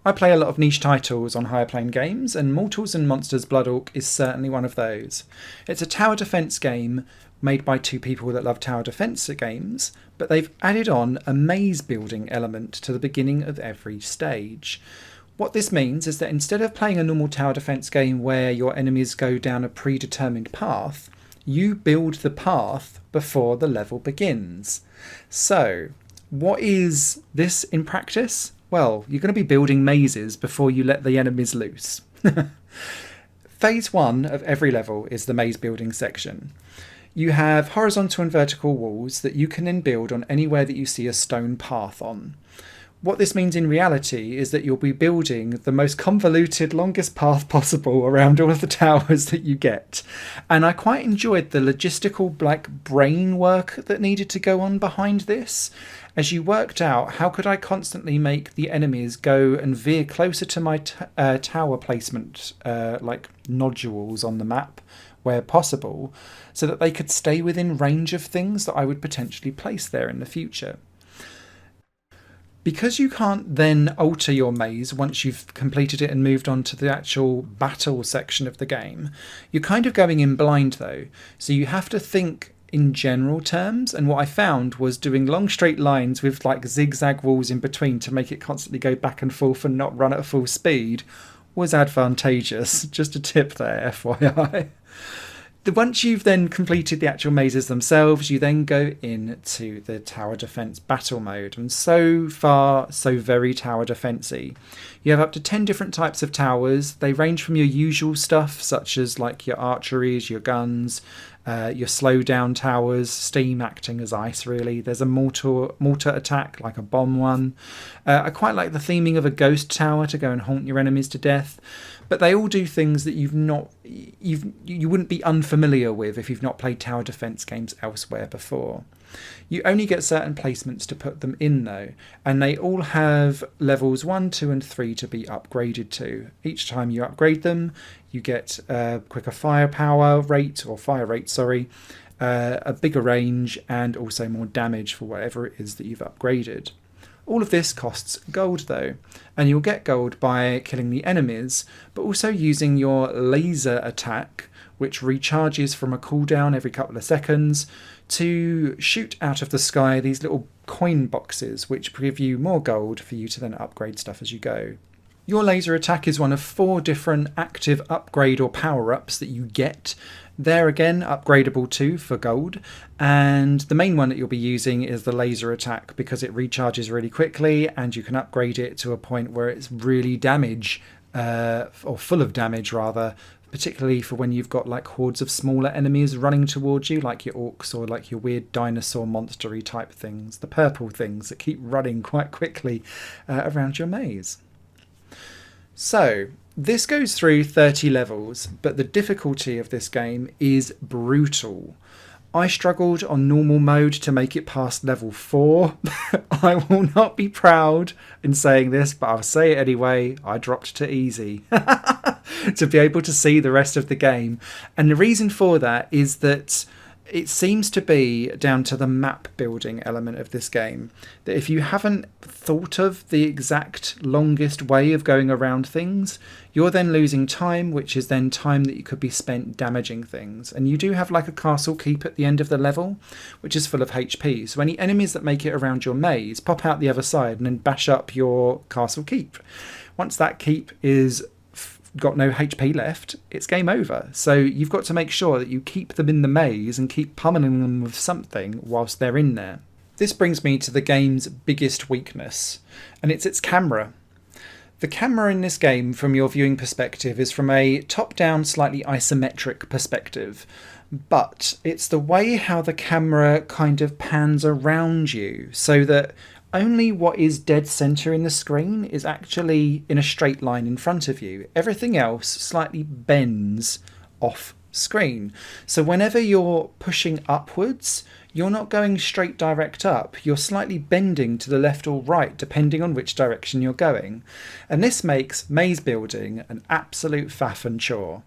I play a lot of niche titles on higher plane games, and Mortals and Monsters Blood Orc is certainly one of those. It's a tower defence game made by two people that love tower defence games, but they've added on a maze building element to the beginning of every stage. What this means is that instead of playing a normal tower defence game where your enemies go down a predetermined path, you build the path before the level begins. So, what is this in practice? Well, you're going to be building mazes before you let the enemies loose. Phase 1 of every level is the maze building section. You have horizontal and vertical walls that you can then build on anywhere that you see a stone path on. What this means in reality is that you'll be building the most convoluted, longest path possible around all of the towers that you get. And I quite enjoyed the logistical brain work that needed to go on behind this, as you worked out how could I constantly make the enemies go and veer closer to my tower placement, like nodules on the map where possible, so that they could stay within range of things that I would potentially place there in the future. Because you can't then alter your maze once you've completed it and moved on to the actual battle section of the game, you're kind of going in blind though. So you have to think in general terms, and what I found was doing long straight lines with like zigzag walls in between to make it constantly go back and forth and not run at full speed was advantageous. Just a tip there, FYI. Once you've then completed the actual mazes themselves, you then go into the tower defense battle mode, and so far so very tower defensey. You have up to 10 different types of towers. They range from your usual stuff such as like your archeries, your guns, your slow down towers, steam acting as ice really. There's a mortar attack like a bomb one. I quite like the theming of a ghost tower to go and haunt your enemies to death. But they all do things that you wouldn't be unfamiliar with if you've not played tower defense games elsewhere before. You only get certain placements to put them in though, and they all have levels 1, 2 and 3 to be upgraded to. Each time you upgrade them, you get quicker fire rate, a bigger range, and also more damage for whatever it is that you've upgraded. All of this costs gold though, and you'll get gold by killing the enemies, but also using your laser attack, which recharges from a cooldown every couple of seconds, to shoot out of the sky these little coin boxes, which give you more gold for you to then upgrade stuff as you go. Your laser attack is one of 4 different active upgrade or power-ups that you get. They're again upgradable too for gold, and the main one that you'll be using is the laser attack because it recharges really quickly and you can upgrade it to a point where it's really or full of damage rather, particularly for when you've got like hordes of smaller enemies running towards you, like your orcs or like your weird dinosaur monstery type things, the purple things that keep running quite quickly around your maze. So, this goes through 30 levels, but the difficulty of this game is brutal. I struggled on normal mode to make it past level 4. I will not be proud in saying this, but I'll say it anyway. I dropped to easy to be able to see the rest of the game. And the reason for that is that it seems to be down to the map building element of this game. That if you haven't thought of the exact longest way of going around things, you're then losing time, which is then time that you could be spent damaging things. And you do have like a castle keep at the end of the level, which is full of HP. So any enemies that make it around your maze pop out the other side and then bash up your castle keep. Once that keep is got no HP left, it's game over. So you've got to make sure that you keep them in the maze and keep pummeling them with something whilst they're in there. This brings me to the game's biggest weakness, and it's its camera. The camera in this game, from your viewing perspective, is from a top-down, slightly isometric perspective, but it's the way how the camera kind of pans around you, so that only what is dead center in the screen is actually in a straight line in front of you. Everything else slightly bends off screen. So whenever you're pushing upwards, you're not going straight direct up. You're slightly bending to the left or right, depending on which direction you're going. And this makes maze building an absolute faff and chore.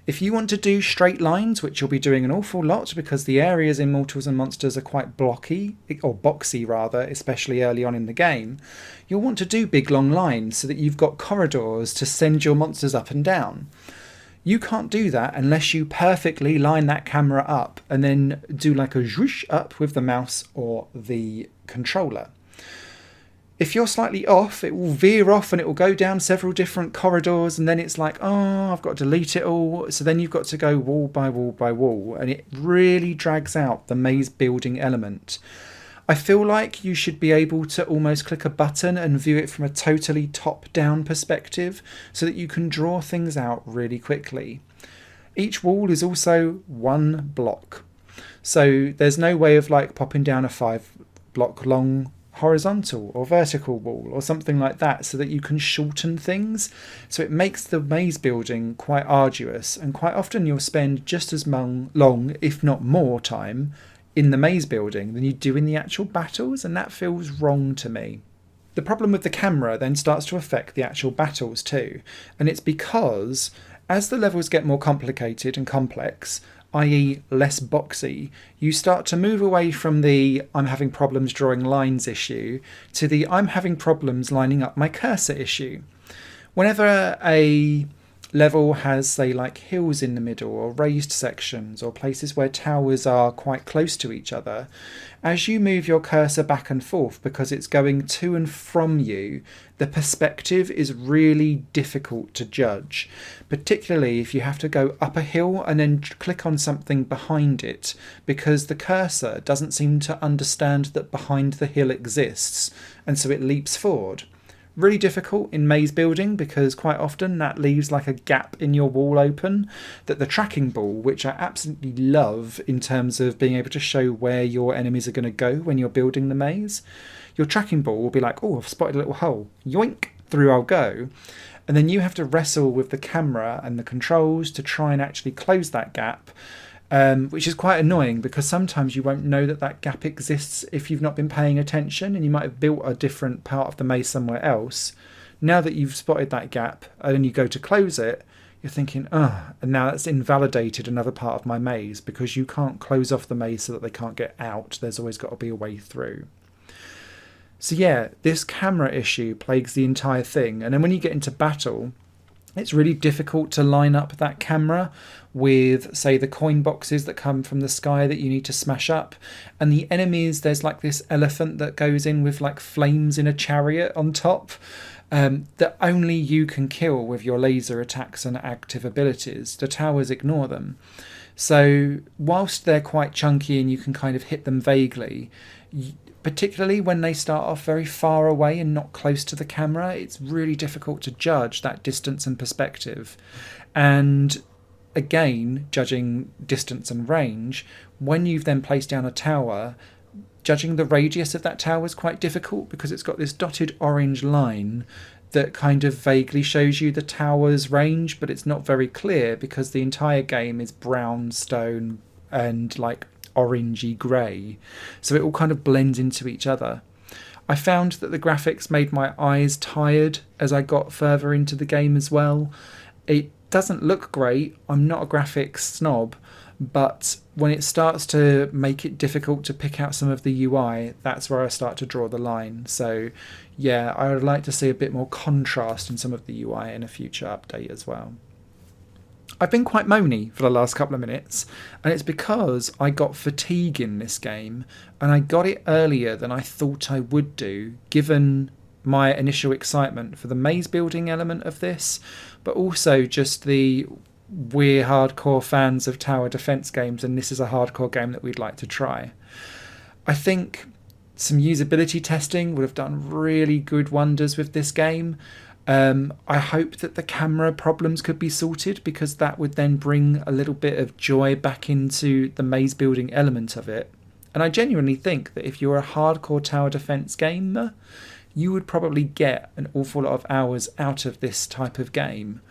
If you want to do straight lines, which you'll be doing an awful lot because the areas in Mortals and Monsters are quite blocky, or boxy rather, especially early on in the game, you'll want to do big long lines so that you've got corridors to send your monsters up and down. You can't do that unless you perfectly line that camera up and then do like a zhoosh up with the mouse or the controller. If you're slightly off, it will veer off and it will go down several different corridors, and then it's like, oh, I've got to delete it all. So then you've got to go wall by wall by wall, and it really drags out the maze building element. I feel like you should be able to almost click a button and view it from a totally top-down perspective so that you can draw things out really quickly. Each wall is also one block. So there's no way of like popping down a 5-block long horizontal or vertical wall or something like that so that you can shorten things. So it makes the maze building quite arduous, and quite often you'll spend just as long, if not more time, in the maze building than you do in the actual battles, and that feels wrong to me. The problem with the camera then starts to affect the actual battles too, and it's because as the levels get more complicated and complex, i.e. less boxy, you start to move away from the I'm having problems drawing lines issue to the I'm having problems lining up my cursor issue. Whenever a level has, say, like hills in the middle or raised sections or places where towers are quite close to each other, as you move your cursor back and forth because it's going to and from you, the perspective is really difficult to judge, particularly if you have to go up a hill and then click on something behind it, because the cursor doesn't seem to understand that behind the hill exists, and so it leaps forward. Really difficult in maze building because quite often that leaves like a gap in your wall open that the tracking ball, which I absolutely love in terms of being able to show where your enemies are going to go when you're building the maze, your tracking ball will be like, oh, I've spotted a little hole, yoink, through I'll go. And then you have to wrestle with the camera and the controls to try and actually close that gap. Which is quite annoying because sometimes you won't know that that gap exists if you've not been paying attention, and you might have built a different part of the maze somewhere else. Now that you've spotted that gap and then you go to close it, you're thinking, and now that's invalidated another part of my maze because you can't close off the maze so that they can't get out. There's always got to be a way through. So yeah, this camera issue plagues the entire thing. And then when you get into battle, it's really difficult to line up that camera with, say, the coin boxes that come from the sky that you need to smash up. And the enemies, there's like this elephant that goes in with like flames in a chariot on top that only you can kill with your laser attacks and active abilities. The towers ignore them. So whilst they're quite chunky and you can kind of hit them vaguely, particularly when they start off very far away and not close to the camera, it's really difficult to judge that distance and perspective. And again, judging distance and range, when you've then placed down a tower, judging the radius of that tower is quite difficult because it's got this dotted orange line that kind of vaguely shows you the tower's range, but it's not very clear because the entire game is brown stone and like orangey grey, so it all kind of blends into each other. I found that the graphics made my eyes tired as I got further into the game as well. It doesn't look great, I'm not a graphics snob, but when it starts to make it difficult to pick out some of the UI, that's where I start to draw the line. So yeah, I would like to see a bit more contrast in some of the UI in a future update as well. I've been quite moany for the last couple of minutes, and it's because I got fatigue in this game, and I got it earlier than I thought I would do, given my initial excitement for the maze building element of this, but also just we're hardcore fans of tower defense games, and this is a hardcore game that we'd like to try. I think some usability testing would have done really good wonders with this game. I hope that the camera problems could be sorted, because that would then bring a little bit of joy back into the maze building element of it. And I genuinely think that if you're a hardcore tower defense gamer, you would probably get an awful lot of hours out of this type of game.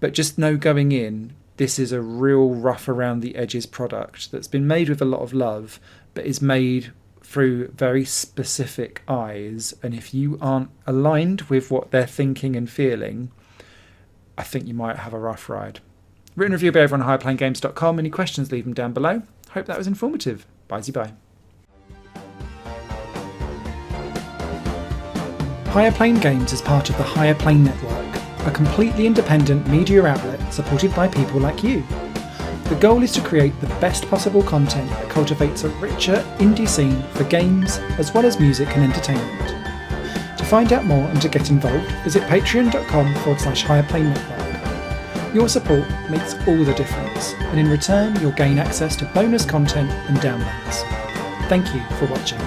But just know going in, this is a real rough around the edges product that's been made with a lot of love, but is made through very specific eyes, and if you aren't aligned with what they're thinking and feeling, I think you might have a rough ride. Written review will be over on higherplayinggames.com. Any questions, leave them down below. Hope that was informative. Bye-bye. Higher Plane Games is part of the Higher Plane Network, a completely independent media outlet supported by people like you. The goal is to create the best possible content that cultivates a richer indie scene for games as well as music and entertainment. To find out more and to get involved, visit patreon.com/higherplane-network. Your support makes all the difference, and in return you'll gain access to bonus content and downloads. Thank you for watching.